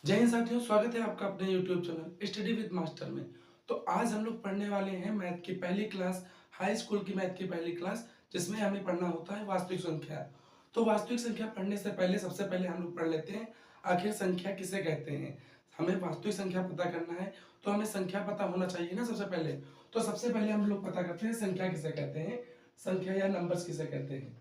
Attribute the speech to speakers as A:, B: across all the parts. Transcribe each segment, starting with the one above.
A: जय हिंद साथियों, स्वागत है आपका अपने YouTube channel study with master में। तो आज हम लोग पढ़ने वाले हैं मैथ की पहली क्लास, हाई स्कूल की मैथ की पहली क्लास, जिसमें हमें पढ़ना होता है वास्तविक संख्या। तो वास्तविक संख्या पढ़ने से पहले सबसे पहले हम लोग पढ़ लेते हैं आखिर संख्या किसे कहते हैं। हमें वास्तविक संख्या पता करना है तो हमें संख्या पता होना चाहिए ना सबसे पहले। तो सबसे पहले हम लोग पता करते हैं संख्या किसे कहते हैं, संख्या या नंबर्स किसे कहते हैं।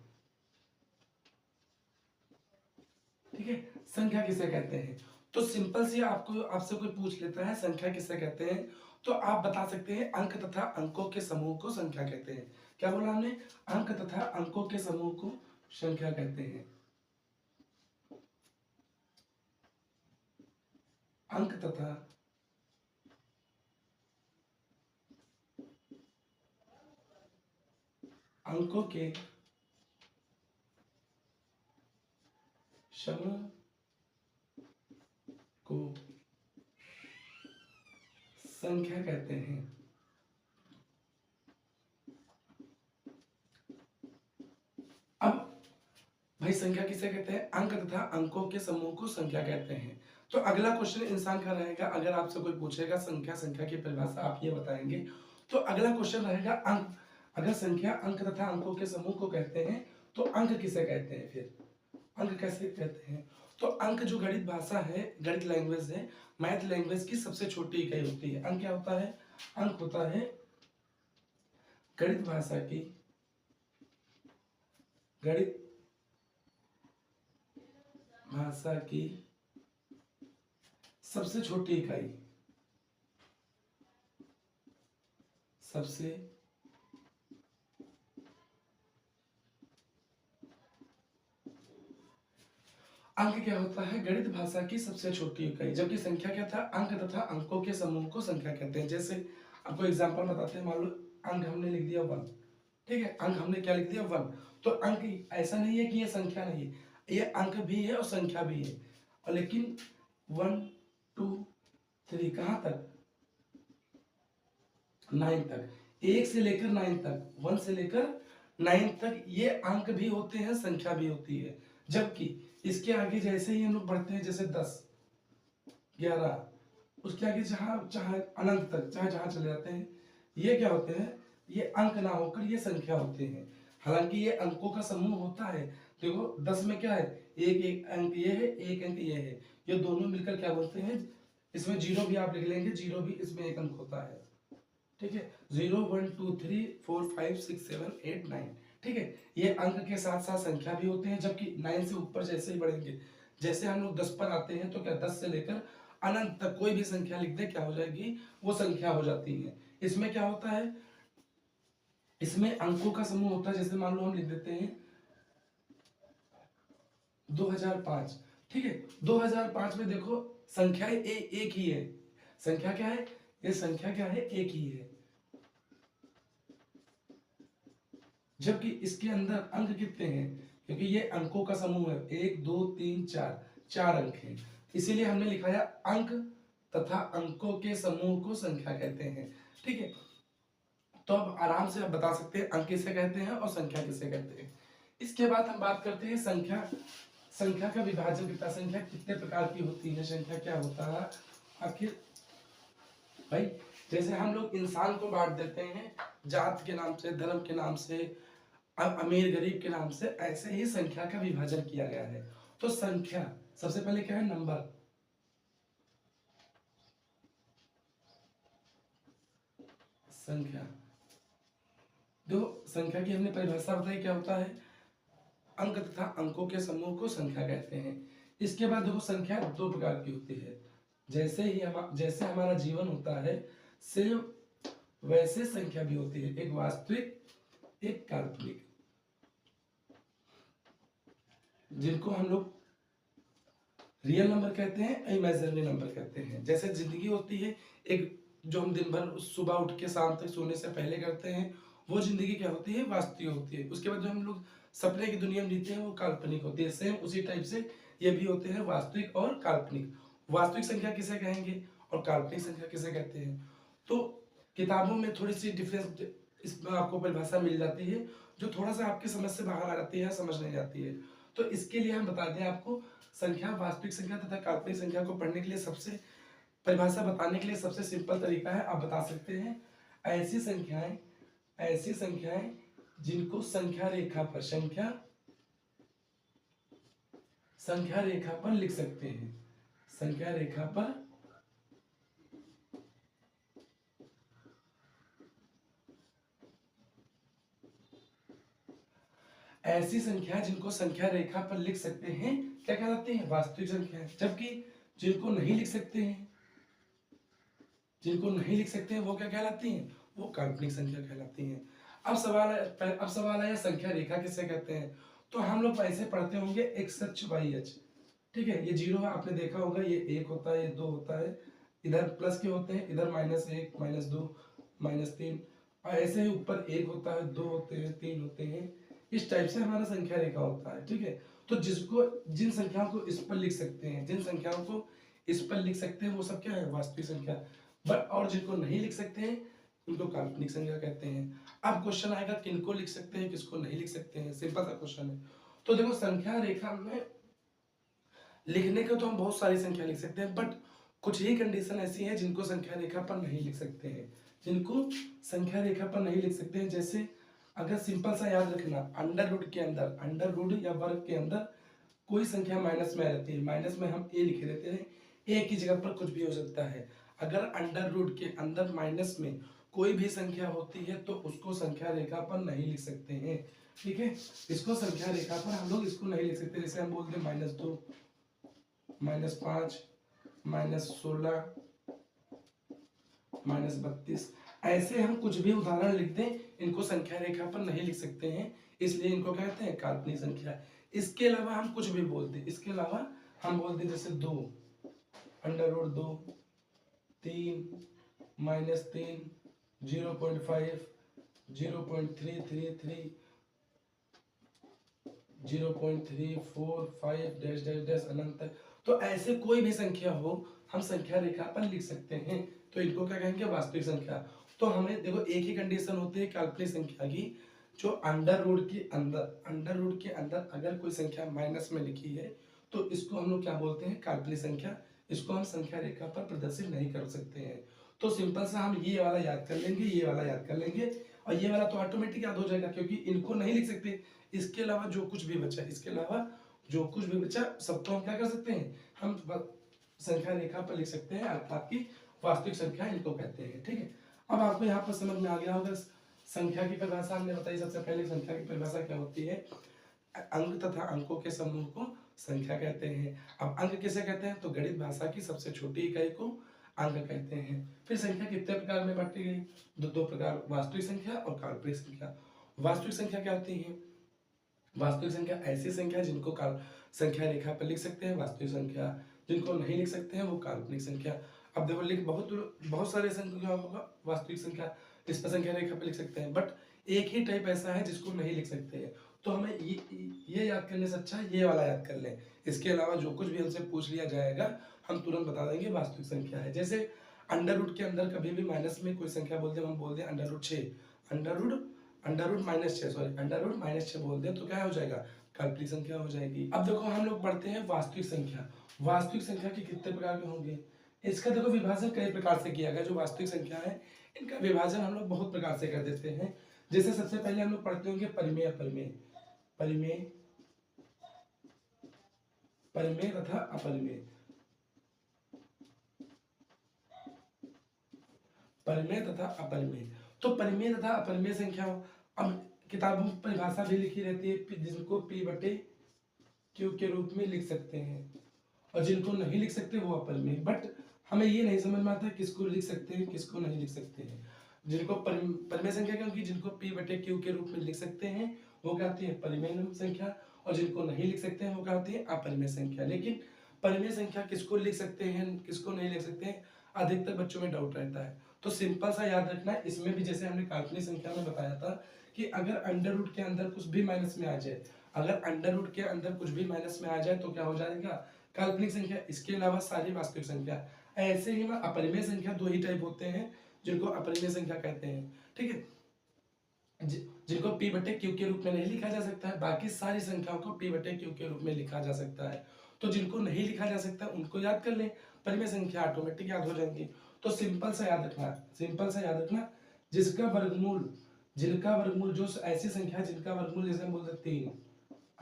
A: ठीक है, संख्या किसे कहते हैं। तो सिंपल सी आपको आपसे कोई पूछ लेता है संख्या किसे कहते हैं, तो आप बता सकते हैं अंक तथा अंकों के समूह को संख्या कहते हैं। क्या बोला हमने? अंक तथा अंकों के समूह को संख्या कहते हैं। अंक तथा अंकों के समूह को संख्या कहते हैं। अब भाई संख्या किसे कहते हैं? अंक तथा अंकों के समूह को संख्या कहते हैं। तो अगला क्वेश्चन इंसान का रहेगा, अगर आपसे कोई पूछेगा संख्या, संख्या की परिभाषा आप ये बताएंगे, तो अगला क्वेश्चन रहेगा अंक। अगर संख्या अंक तथा अंकों के समूह को कहते हैं तो अंक किसे कहते हैं? फिर अंक कैसे कहते हैं? तो अंक जो गणित भाषा है, गणित लैंग्वेज है, मैथ लैंग्वेज की सबसे छोटी इकाई होती है। अंक क्या होता है? अंक होता है गणित भाषा की, गणित भाषा की सबसे छोटी इकाई, सबसे अंक क्या होता है? गणित भाषा की सबसे छोटी इकाई। जबकि संख्या क्या था? अंक तथा अंकों के समूह को संख्या कहते हैं। जैसे आपको एग्जांपल बताते हैं, मान लो अंक हमने लिख दिया 1। ठीक है, अंक हमने क्या लिख दिया? 1। तो अंक ऐसा नहीं है कि ये संख्या नहीं है, ये अंक भी है और संख्या भी है। और लेकिन 1 2 3 कहाँ तक? 9 तक। 1 से लेकर 9 तक, 1 से लेकर 9 तक ये अंक भी होते हैं, संख्या भी होती है। जबकि इसके आगे जैसे ही हम लोग बढ़ते हैं, जैसे 10 11, उसके आगे जहां चाहे अनंत तक, चाहे जहां चले जाते हैं, ये क्या होते हैं? ये अंक ना होकर ये संख्या होते हैं। हालांकि ये अंकों का समूह होता है। देखो 10 में क्या है? एक एक अंक ये है, एक अंक ये है, ये दोनों मिलकर क्या बोलते हैं? इसमें जीरो भी आप लिख लेंगे, जीरो भी इसमें एक अंक होता है। ठीक है, 0 1 2 3 4 5 6 7 8 9। ठीक है, ये अंक के साथ साथ संख्या भी होते हैं। जबकि 9 से ऊपर जैसे ही बढ़ेंगे, जैसे हम लोग 10 पर आते हैं, तो क्या 10 से लेकर अनंत तक कोई भी संख्या लिख दे, क्या हो जाएगी? वो संख्या हो जाती है। इसमें क्या होता है? इसमें अंकों का समूह होता है। जैसे मान लो हम लिख देते हैं 2005। ठीक है, 2005 में देखो संख्या एक ही है। संख्या क्या है? ये संख्या क्या है? एक ही है। जबकि इसके अंदर अंक कितने हैं? क्योंकि ये अंकों का समूह है, 1 2 3 4, 4 अंक हैं। इसीलिए हमने लिखा है अंक तथा अंकों के समूह को संख्या कहते हैं। ठीक है, तो अब आराम से आप बता सकते हैं अंक किसे कहते हैं और संख्या किसे कहते हैं। इसके बाद हम बात करते हैं संख्या। संख्या का विभाजन कितना, संख्या कितने प्रकार की होती है, संख्या क्या होता है आखिर? भाई जैसे हम लोग इंसान को बांट देते हैं जात के नाम से, धर्म के नाम से, अब अमीर गरीब के नाम से, ऐसे ही संख्या का विभाजन किया गया है। तो संख्या सबसे पहले क्या है? नंबर। संख्या, जो संख्या की हमने परिभाषा बताई क्या होता है? अंक तथा अंकों के समूह को संख्या कहते हैं। इसके बाद देखो संख्या दो प्रकार की होती है। जैसे हमारा जीवन होता है, सेम वैसे संख्या भी होती है, एक वास्तविक, एक काल्पनिक, जिनको हम लोग रियल नंबर कहते हैं, इमेजिनरी नंबर कहते हैं। जैसे जिंदगी होती है एक, जो हम दिन भर सुबह उठ के शाम तक सोने से पहले करते हैं, वो जिंदगी क्या होती है? वास्तविक होती है। उसके बाद जो हम लोग सपने की दुनिया में जीते हैं, वो काल्पनिक होती है। सेम उसी टाइप से ये भी होते हैं, वास्तविक और काल्पनिक। वास्तविक संख्या किसे कहेंगे और काल्पनिक संख्या किसे कहते हैं? तो किताबों में थोड़ी सी डिफरेंस इसमें आपको परिभाषा मिल जाती है, जो थोड़ा सा आपकी समझ से बाहर आ जाती है, समझ नहीं आती है। तो इसके लिए हम बता दें आपको, संख्या, वास्तविक संख्या तथा काल्पनिक संख्या को पढ़ने के लिए सबसे, परिभाषा बताने के लिए सबसे सिंपल तरीका है, आप बता सकते हैं ऐसी संख्याएं जिनको संख्या रेखा पर लिख सकते हैं, संख्या रेखा पर ऐसी संख्या जिनको संख्या रेखा पर लिख सकते हैं क्या कहलाती है, वास्तविक संख्या। जबकि जिनको नहीं लिख सकते हैं वो क्या कहलाती हैं, वो काल्पनिक संख्या कहलाती हैं। अब सवाल आया संख्या रेखा किसे कहते हैं। तो हम लोग ऐसे पढ़ते होंगे एक्स अक्ष वाई अक्ष, ठीक है, ये जीरो है, आपने देखा होगा, ये एक होता है, ये दो होता है, इधर प्लस के होते हैं, इधर -1 -2 -3, और ऐसे ही ऊपर एक होता है, दो होते हैं, तीन होते हैं, इस टाइप से हमारा संख्या रेखा होता है, ठीक है। तो जिन संख्याओं को इस पर लिख सकते हैं, वो सब क्या है, वास्तविक संख्या। बट और जिनको नहीं लिख सकते हैं उनको काल्पनिक संख्या कहते हैं। अब क्वेश्चन आएगा किनको लिख सकते हैं, किसको नहीं लिख सकते हैं, सिंपल सा क्वेश्चन है। तो देखो संख्या रेखा में लिखने को तो हम बहुत सारी संख्या लिख सकते हैं, बट कुछ ही कंडीशन ऐसी है जिनको संख्या रेखा पर नहीं लिख सकते हैं, जैसे अगर सिंपल सा याद रखना, अंडर रूट या वर्ग के अंदर कोई संख्या माइनस में रहती है, माइनस में हम ए लिखे रहते हैं, ए की जगह पर कुछ भी हो सकता है। अगर अंडर रूट के अंदर माइनस में कोई भी संख्या होती है तो उसको संख्या रेखा पर नहीं लिख सकते हैं, ठीक है। इसको संख्या रेखा पर हम लोग इसको नहीं लिख सकते, जैसे हम बोलते हैं -2 -5 -16 -32, ऐसे हम कुछ भी उदाहरण लिख दें, इनको संख्या रेखा पर नहीं लिख सकते हैं, इसलिए इनको कहते हैं काल्पनिक संख्या। इसके अलावा हम कुछ भी बोलते, इसके अलावा हम बोलते जैसे 2 √2 3 -3 0.5 0.333 0.345 डैश डैश डैश अनंत तक। तो ऐसे कोई भी संख्या हो हम संख्या रेखा पर लिख सकते हैं, तो इनको क्या कहेंगे, वास्तविक संख्या। तो हमें देखो एक ही कंडीशन होती है काल्पनिक संख्या की, जो अंडर रूट के अंदर अगर कोई संख्या माइनस में लिखी है तो इसको हम लोग क्या बोलते हैं, काल्पनिक संख्या। इसको हम संख्या रेखा पर प्रदर्शित नहीं कर सकते हैं। तो सिंपल सा हम ये वाला याद कर लेंगे, ये वाला याद कर लेंगे, और ये वाला तो ऑटोमेटिक याद हो जाएगा क्योंकि इनको नहीं लिख सकते। इसके अलावा जो कुछ भी बचा सब तो हम क्या कर सकते हैं, हम संख्या रेखा पर लिख सकते हैं, अर्थात की वास्तविक संख्या इनको कहते हैं, ठीक है। अब आपको यहाँ पर समझ में आ गया होगा, संख्या की परिभाषा हमने बताई। सबसे पहले संख्या की परिभाषा क्या होती है, अंक तथा अंकों के समूह को संख्या कहते हैं। अब अंक किसे कहते हैं, तो गणित भाषा की सबसे छोटी इकाई को अंक कहते हैं। फिर संख्या कितने प्रकार में बांटी गई, दो प्रकार, वास्तविक संख्या और काल्पनिक संख्या। वास्तविक संख्या क्या होती है, वास्तविक संख्या ऐसी संख्या जिनको संख्या रेखा पर लिख सकते हैं, वास्तविक संख्या। जिनको नहीं लिख सकते हैं वो काल्पनिक संख्या। अब देखो बहुत सारे संख्या होगा, वास्तविक संख्या इस पर संख्या रेखा पर लिख सकते हैं, बट एक ही टाइप ऐसा है जिसको नहीं लिख सकते हैं। तो हमें ये याद करने से अच्छा ये वाला याद कर लें। इसके अलावा जो कुछ भी हमसे पूछ लिया जाएगा हम तुरंत बता देंगे वास्तविक संख्या है। जैसे अंडर रूट के अंदर कभी भी माइनस में कोई संख्या बोल दे, हम बोल दें अंडर रूट -6 बोल दें तो क्या हो जाएगा, काल्पनिक संख्या हो जाएगी। अब देखो हम लोग पढ़ते हैं वास्तविक संख्या। वास्तविक संख्या के कितने प्रकार के होंगे, इसका देखो विभाजन कई प्रकार से किया गया। जो वास्तविक संख्या है इनका विभाजन हम लोग बहुत प्रकार से कर देते हैं। जैसे सबसे पहले हम लोग पढ़ते होंगे परिमेय तथा अपरिमेय। परिमेय तथा अपरिमेय, तो परिमेय तथा अपरिमेय संख्या, अब किताबों में परिभाषा भी लिखी रहती है, जिनको P/Q के रूप में लिख सकते हैं, और जिनको नहीं लिख सकते वो अपरिमेय। बट हमें ये नहीं समझ में आता किसको लिख सकते हैं किसको नहीं लिख सकते हैं। जिनको परिमेय संख्या क्योंकि जिनको P/Q के रूप में लिख सकते हैं वो क्या होती है, परिमेय संख्या, और जिनको नहीं लिख सकते हैं वो क्या होती है, अपरिमेय संख्या। लेकिन परिमेय संख्या किसको लिख सकते हैं किसको नहीं लिख सकते हैं, अधिकतर बच्चों में डाउट रहता है। तो सिंपल सा याद रखना है, इसमें भी जैसे हमने काल्पनिक संख्या में बताया था कि अगर अंडर रूट के अंदर कुछ भी माइनस में आ जाए, तो क्या हो जाएगा, काल्पनिक संख्या। इसके अलावा सारी वास्तविक संख्या। ऐसे ही अपरिमेय संख्या दो ही टाइप होते हैं जिनको अपरिमेय संख्या कहते हैं, ठीक है। जिनको p बटे q के रूप में नहीं लिखा जा सकता है, बाकी सारी संख्याओं को p बटे q के रूप में लिखा जा सकता है। तो जिनको नहीं लिखा जा सकता उनको याद कर लें, परिमेय संख्या ऑटोमेटिक याद हो जाएंगी। तो सिंपल सा याद रखना, जिसका वर्गमूल जो ऐसी संख्या है जिनका वर्गमूल जैसे हम बोलते 3,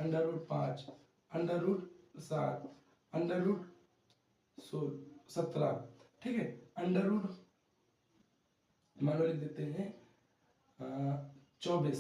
A: √5, √7, √17, ठीक है, मान लो लिख देते हैं 24,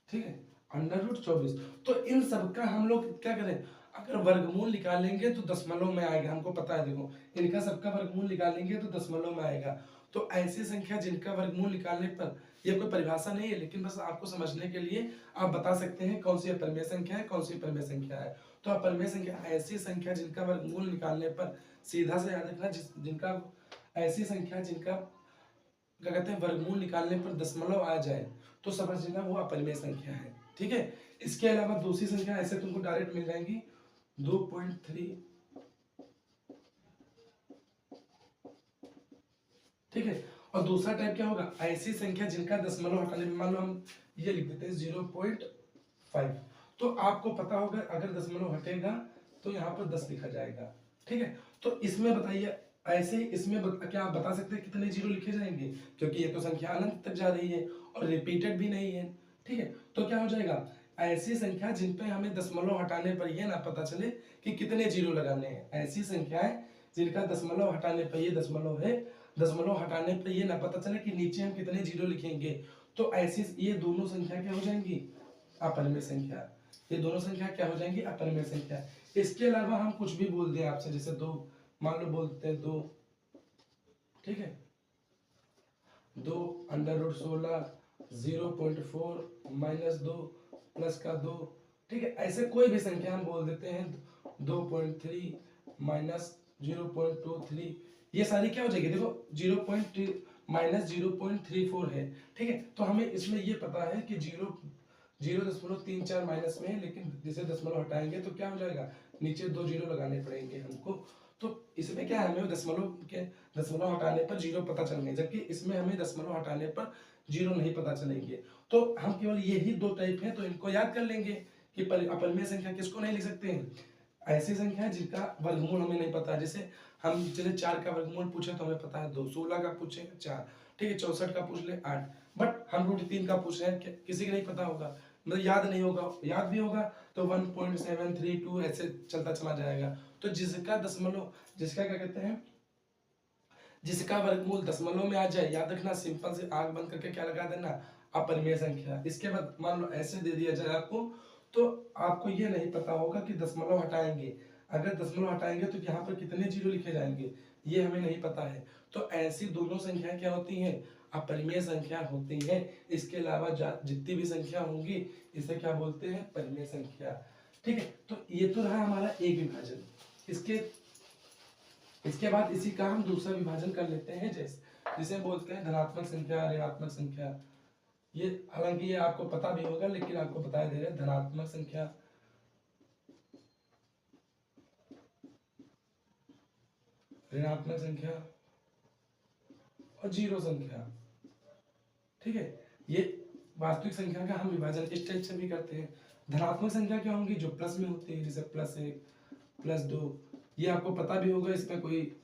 A: ठीक है, √24। तो इन सब का हम लोग क्या करें, अगर वर्गमूल निकालेंगे तो दशमलव में आएगा, हमको पता है। देखो इनका सबका वर्गमूल निकालेंगे तो दशमलव में आएगा। तो ऐसी संख्या जिनका वर्गमूल निकालने पर, ये कोई परिभाषा नहीं है, लेकिन बस आपको समझने के लिए आप बता सकते हैं कौन सी अपरिमेय संख्या है, कौन सी परिमेय संख्या है। तो अपरिमेय संख्या ऐसी संख्या जिनका वर्गमूल निकालने पर, सीधा से याद रखना, जिनका ऐसी संख्या जिनका क्या कहते हैं वर्गमूल निकालने पर दशमलव आ जाए तो समझना वो अपरिमेय संख्या है, ठीक है। इसके अलावा दूसरी संख्या ऐसे तुमको डायरेक्ट मिल जाएंगी 2.3, ठीक है। और दूसरा टाइप क्या होगा, ऐसी संख्या जिनका दशमलव हटाने, मान लो हम ये लिख देते हैं 0.5, तो आपको पता होगा अगर दशमलव हटेगा तो यहाँ पर 10 लिखा जाएगा, ठीक है। तो इसमें बताइए, ऐसे ही इसमें क्या आप बता सकते हैं कितने जीरो लिखे जाएंगे, क्योंकि ये तो संख्या अनंत तक जा रही है और रिपीटेड भी नहीं है, ठीक है। तो क्या हो जाएगा, ऐसी संख्या जिन पे हमें दशमलव हटाने पर यह ना पता चले कि कितने जीरो लगाने हैं, ऐसी संख्याएं जिनका दशमलव हटाने पर ये दशमलव है, दशमलव हटाने पर ये ना पता चले कि नीचे हम कितने जीरो लिखेंगे, तो ऐसी ये दोनों संख्या क्या हो जाएंगी, अपरिमेय संख्या। ये दोनों संख्या क्या हो जाएंगी, अपरिमेय संख्या। इसके अलावा हम कुछ भी बोल दें आपसे, जैसे 2 मान लो बोलते हैं 2, ठीक है, 2 √16, 0.4 -2 +2, ठीक है। ऐसे कोई भी संख्या हम बोल देते हैं 2.3 -0.23, ये सारी क्या हो जाएगी, देखो 0.3 -0.34 है, ठीक है। तो हमें इसमें ये पता है कि 0.34 माइनस में है, लेकिन जिसे दशमलव हटाएंगे तो क्या हो जाएगा, नीचे 2 जीरो लगाने पड़ेंगे हमको। तो इसमें क्या है, हमें दशमलव हटाने पर जीरो पता चलेंगे, जबकि इसमें हमें दशमलव हटाने पर जीरो नहीं पता चलेंगे। तो हम केवल यही 2 टाइप हैं, तो इनको याद कर लेंगे कि अपरिमेय संख्या किसको नहीं लिख सकते हैं, ऐसी संख्या है जिनका वर्गमूल हमें नहीं पता। जैसे 4 का वर्गमूल पूछे तो हमें पता है 2, 16 का पूछे 4, ठीक है, 64 का पूछ ले 8, बट हम √3 का पूछ रहे हैं, किसी को नहीं पता होगा, मतलब याद नहीं होगा, याद भी होगा तो 1.732 ऐसे चलता चला जाएगा। तो जिसका क्या कहते हैं, जिसका वर्गमूल दशमलव में आ जाए, याद रखना सिंपल से आंख बंद करके क्या लगा देना, अपरिमेय संख्या। इसके बाद मान लो ऐसे दे दिया जाए आपको, तो आपको ये नहीं पता होगा कि दशमलव हटाएंगे, अगर दशमलव हटाएंगे तो यहाँ पर कितने जीरो लिखे जाएंगे, ये हमें नहीं पता है। तो ऐसी दोनों संख्या क्या होती हैं, अपरिमेय संख्या होती है। इसके अलावा जितनी भी संख्या होंगी इसे क्या बोलते हैं, परिमेय संख्या, ठीक है। तो ये तो रहा हमारा एक विभाजन। इसके बाद इसी का हम दूसरा विभाजन कर लेते हैं, जिसे बोलते हैं धनात्मक संख्या, ऋणात्मक संख्या। ये हालांकि ये आपको पता भी होगा, लेकिन आपको बताया दे रहे हैं, धनात्मक संख्या, ऋणात्मक संख्या और जीरो संख्या, ठीक है। ये वास्तविक संख्या का हम विभाजन इस टाइप से भी करते हैं। धनात्मक संख्या क्या होंगी, जो प्लस में होती है, जैसे +1 +2, ये आपको पता भी होगा, इसमें कोई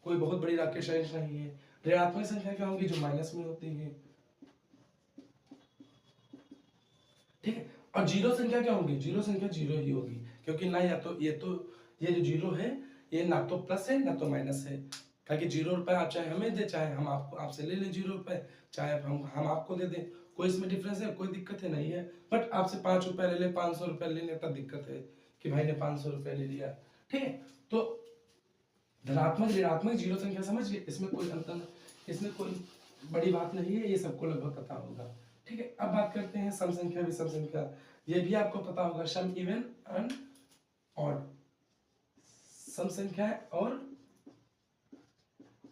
A: बहुत बड़ी रॉकेट साइंस नहीं है। ऋणात्मक संख्या क्या होंगी, जो माइनस में होती है, ठीक है। और जीरो संख्या क्या होगी, जीरो संख्या जीरो ही होगी, क्योंकि ना ये जो जीरो है ये ना तो प्लस है ना तो माइनस है, ताकि 0 रुपए आप चाहे हमें दे, चाहे हम आपसे ले लें 0 रुपए, चाहे हम आपको दे दें, कोई इसमें डिफरेंस है, कोई दिक्कत है नहीं है। बट आपसे 5 रुपए ले ले, 500 रुपए ले ले, तब दिक्कत है कि भाई ने 500 रुपए ले लिया, ठीक है। तो धनात्मक ऋणात्मक जीरो संख्या समझ गए, इसमें कोई अंतर, इसमें कोई बड़ी बात नहीं है, ये सबको लगभग पता होगा, ठीक है। अब बात करते हैं सम संख्या विषम संख्या। ये भी आपको पता होगा, सम इवन एंड ऑड, सम संख्या और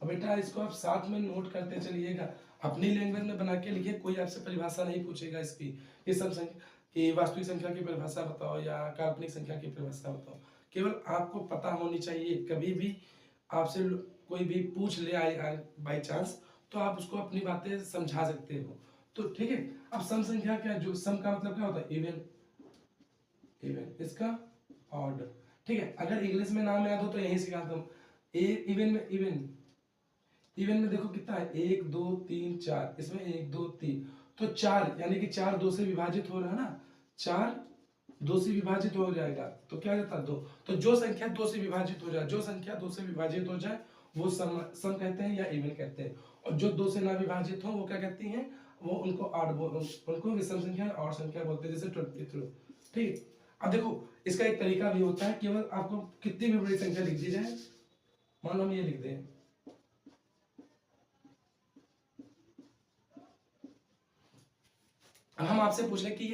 A: बेटा इसको आप साथ में नोट करते चलिएगा, अपनी लैंग्वेज में बना के लिखिए, कोई आपसे परिभाषा नहीं पूछेगा इसकी, ये सम संख्या की वास्तविक संख्या की परिभाषा बताओ या काल्पनिक संख्या की परिभाषा बताओ, केवल आपको पता होनी चाहिए। कभी भी आपसे कोई भी पूछ ले आए बाई चांस, तो आप उसको अपनी बातें समझा सकते हो। तो ठीक है, अब सम संख्या क्या, जो सम का मतलब क्या होता है, इवन, इवन इसका ऑड। ठीक है, अगर इंग्लिश में नाम याद हो तो यही सिखाता हूँ। इवन में, इवन में देखो कितना है, 1 2 3 4, इसमें 1 2 3, तो 4 यानी कि 4 2 से विभाजित हो रहा है ना, 4 2 से विभाजित हो जाएगा तो क्या रहता है 2। तो जो संख्या 2 से विभाजित हो जाए, जो संख्या 2 से विभाजित हो जाए वो सम कहते हैं या इवन कहते हैं, और जो 2 से ना विभाजित हो वो क्या कहती हैं, वो उनको ऑड, उनको विषम संख्या और संख्या बोलते हैं, जैसे 23। ठीक, अब देखो इसका एक तरीका भी होता है, केवल आपको कितनी भी बड़ी संख्या लिख दी जाए, मान लो हम ये लिख दें, अब हम आपसे पूछ लें कि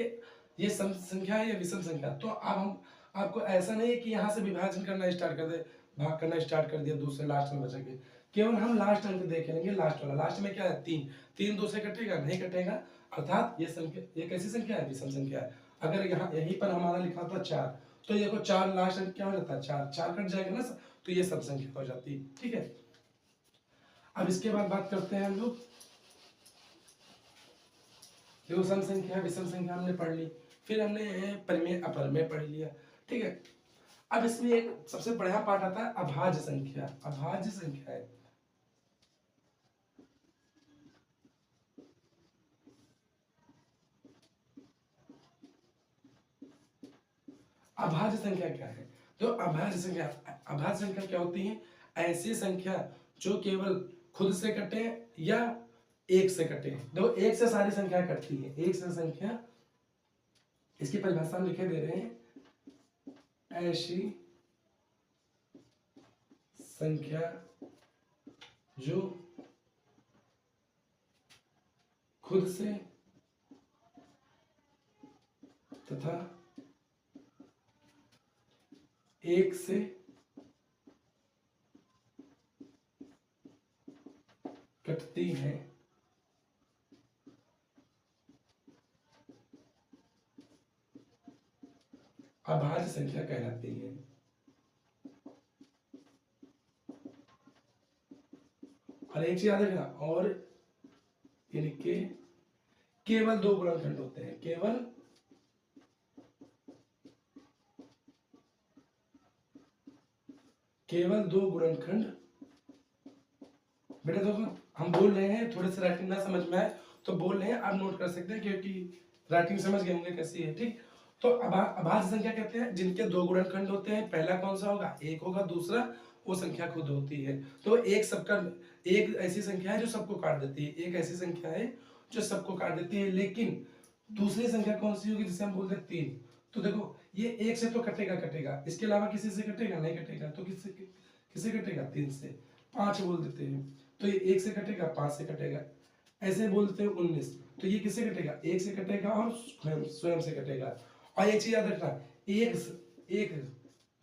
A: ये सम संख्या है या विषम संख्या, तो अब हम आपको ऐसा नहीं है कि यहाँ से विभाजन करना स्टार्ट कर दे, भाग करना स्टार्ट कर दिया दूसरे लास्ट में बचा के, केवल हम लास्ट अंक देख लेंगे, लास्ट वाला, लास्ट में क्या है 3, 3 2 से कटेगा नहीं कटेगा, अर्थात ये संख्या, ये कैसी संख्या है, विषम संख्या है। अगर यहाँ यहीं पर हमारा लिखा था 4, तो ये देखो 4 लास्ट अंक क्या हो जाता है, 4 4 कट जाएगा ना, तो ये सब संख्या हो जाती है। ठीक है, अब इसके बाद बात करते हैं हम लोग, देखो सम संख्या विषम संख्या हमने पढ़ ली, फिर हमने परिमेय अपरिमेय पढ़ लिया। ठीक है, अब इसमें एक सबसे बढ़िया पार्ट आता है अभाज्य संख्या। अभाज्य संख्या है, अभाज्य संख्या क्या है, तो अभाज्य संख्या क्या होती है, ऐसी संख्या जो केवल खुद से कटे या एक से कटे। देखो एक से सारी संख्या कटती है, एक से संख्या, इसकी परिभाषा हम लिखे दे रहे हैं, ऐसी संख्या जो खुद से तथा एक से कटती हैं, अभाज्य संख्या कहलाती है। और एक चीज याद रखना, और इनके केवल 2 गुणनखंड होते हैं, केवल 2 गुणनखंड। बेटा देखो हम बोल रहे हैं, थोड़े से राइटिंग ना समझ में आए तो बोल रहे हैं, आप नोट कर सकते हैं क्योंकि राइटिंग समझ गए होंगे कैसी है। ठीक, तो अभाज्य संख्या कहते हैं जिनके 2 गुणनखंड होते हैं, पहला कौन सा होगा, 1 होगा, दूसरा वो संख्या खुद होती है। तो एक सबका, एक ऐसी संख्या है जो सबको काट देती है, एक ऐसी संख्या है जो सबको काट देती है, लेकिन दूसरी संख्या कौन सी होगी, जिसे हम बोलते हैं 3। तो देखो ये 1 से तो कटेगा, इसके अलावा किसी से कटेगा नहीं कटेगा, तो किससे कटेगा, 3 से। 5 बोल देते हैं, तो ये 1 से कटेगा, 5 से कटेगा। ऐसे बोलते हैं 19, तो ये किससे कटेगा, 1 से कटेगा और स्वयं से कटेगा। और एक चीज याद रखना, एक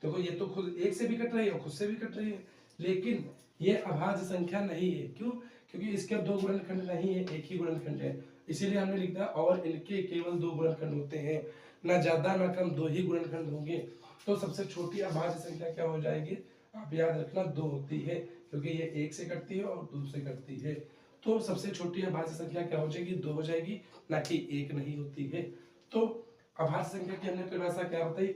A: देखो ये तो खुद 1 से भी कट रही है और खुद से भी कट रही है, लेकिन ये अभाज्य संख्या नहीं है। क्यों, क्योंकि इसके 2 गुणनखंड नहीं है, एक ही गुणनखंड है, इसीलिए हमने लिख दिया और इनके केवल 2 गुणनखंड होते हैं, ना ज्यादा ना कम, 2 ही गुणनखंड होंगे। तो सबसे छोटी अभाज्य संख्या क्या हो जाएगी, आप याद रखना 2 होती है, क्योंकि ये 1 से कटती है और 2 से कटती है। तो सबसे छोटी अभाज्य संख्या क्या हो जाएगी, 2 हो जाएगी, ना कि 1 नहीं होती है। तो अभाज्य संख्या की हमने परिभाषा क्या बताई,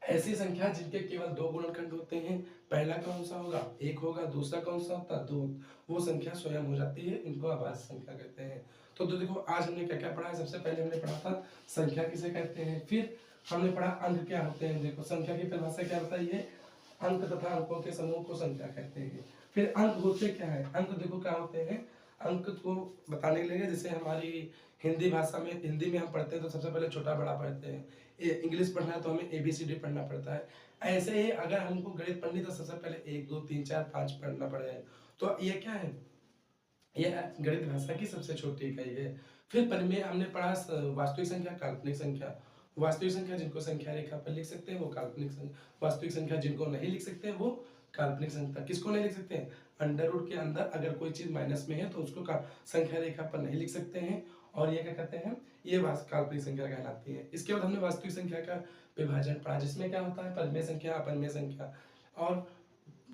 A: ऐसी संख्या जिनके केवल 2 गुणनखंड होते हैं, पहला कौन सा होगा, 1 होगा, दूसरा कौन सा होता है, 2, वो संख्या स्वयं हो जाती है, इनको अभाज्य संख्या कहते हैं। तो देखो आज हमने क्या क्या पढ़ा है, सबसे पहले हमने पढ़ा था संख्या किसे कहते हैं, फिर हमने पढ़ा अंक क्या होते हैं। देखो संख्या की परिभाषा क्या बताई है, अंक तथा अंकों के समूह को संख्या कहते हैं। फिर अंक होते क्या है, अंक देखो क्या होते हैं, अंक को बताने के लिए, जैसे हमारी हिंदी भाषा में, हिंदी में हम पढ़ते हैं तो सबसे पहले छोटा बड़ा पढ़ते हैं, इंग्लिश पढ़ना है तो हमें ABCD पढ़ना पड़ता है। ऐसे ही अगर हमको गणित पढ़नी तो सबसे पहले 1 2 3 4 5 पढ़ना पड़ेगा। तो ये क्या है, ये गणित भाषा की सबसे छोटी इकाई है। फिर परिमेय हमने पढ़ा, वास्तविक संख्या, काल्पनिक संख्या। वास्तविक संख्या जिनको संख्या रेखा पर लिख सकते हैं वो काल्पनिक संख्या, वास्तविक संख्या जिनको नहीं लिख सकते हैं वो काल्पनिक संख्या। किसको नहीं लिख सकते हैं, अंडर रूट के अंदर अगर कोई चीज माइनस में है तो उसको संख्या रेखा पर नहीं लिख सकते हैं, और ये क्या कहते हैं, ये काल्पनिक संख्या कहलाती है। इसके बाद हमने वास्तविक संख्या का विभाजन पढ़ा, जिसमें क्या होता है परिमेय संख्या, अपरिमेय संख्या, और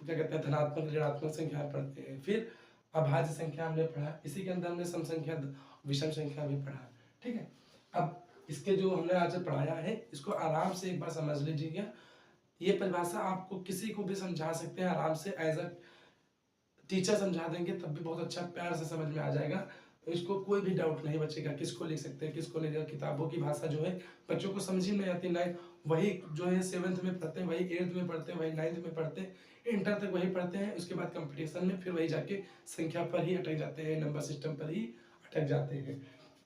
A: क्या कहते हैं धनात्मक ऋणात्मक संख्या पढ़ते हैं। फिर अभाज्य संख्या हमने पढ़ा, इसी के अंदर हमने सम संख्या विषम संख्या भी पढ़ा। ठीक है, अब इसके जो हमने आज पढ़ाया है इसको आराम से एक बार समझ लीजिएगा। ये परिभाषा आपको किसी को भी समझा सकते हैं आराम से, एज अ टीचर समझा देंगे तब भी बहुत अच्छा प्यार से समझ में आ जाएगा। इसको कोई भी डाउट नहीं बचेगा, किसको लिख सकते हैं किसको नहीं। किताबों की भाषा जो है बच्चों को समझ ही नहीं आती, नाइन वही जो है 7th में पढ़ते हैं, वही 8th में पढ़ते हैं, वही 9th में पढ़ते हैं, इंटर तक वही पढ़ते हैं, उसके बाद कंपटीशन में फिर वही जाके संख्या पर ही अटक जाते हैं, नंबर सिस्टम पर ही अटक जाते हैं।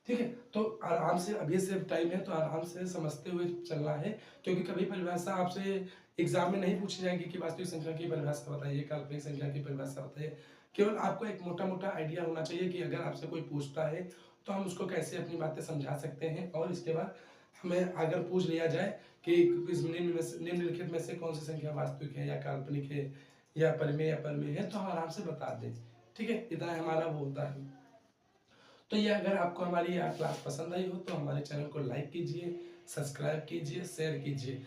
A: ठीक है, तो आराम से अभी से टाइम है तो आराम से समझते हुए चलना है, क्योंकि कभी परिभाषा आपसे एग्जाम में नहीं पूछी जाएगी कि वास्तविक संख्या की परिभाषा बताइए, काल्पनिक संख्या की परिभाषा बताइए। केवल आपको एक मोटा मोटा आइडिया होना चाहिए कि अगर आपसे कोई पूछता है तो हम उसको कैसे अपनी बातें समझा सकते हैं, और इसके बाद हमें अगर पूछ लिया जाए कि इस निम्नलिखित में से कौन सी संख्या वास्तविक है या काल्पनिक है या परिमेय या परमेय है, तो हम आराम से बता दें। ठीक है, इतना हमारा वो होता है। तो ये अगर आपको हमारी क्लास पसंद आई हो तो हमारे चैनल को लाइक कीजिए, सब्सक्राइब कीजिए, शेयर कीजिए।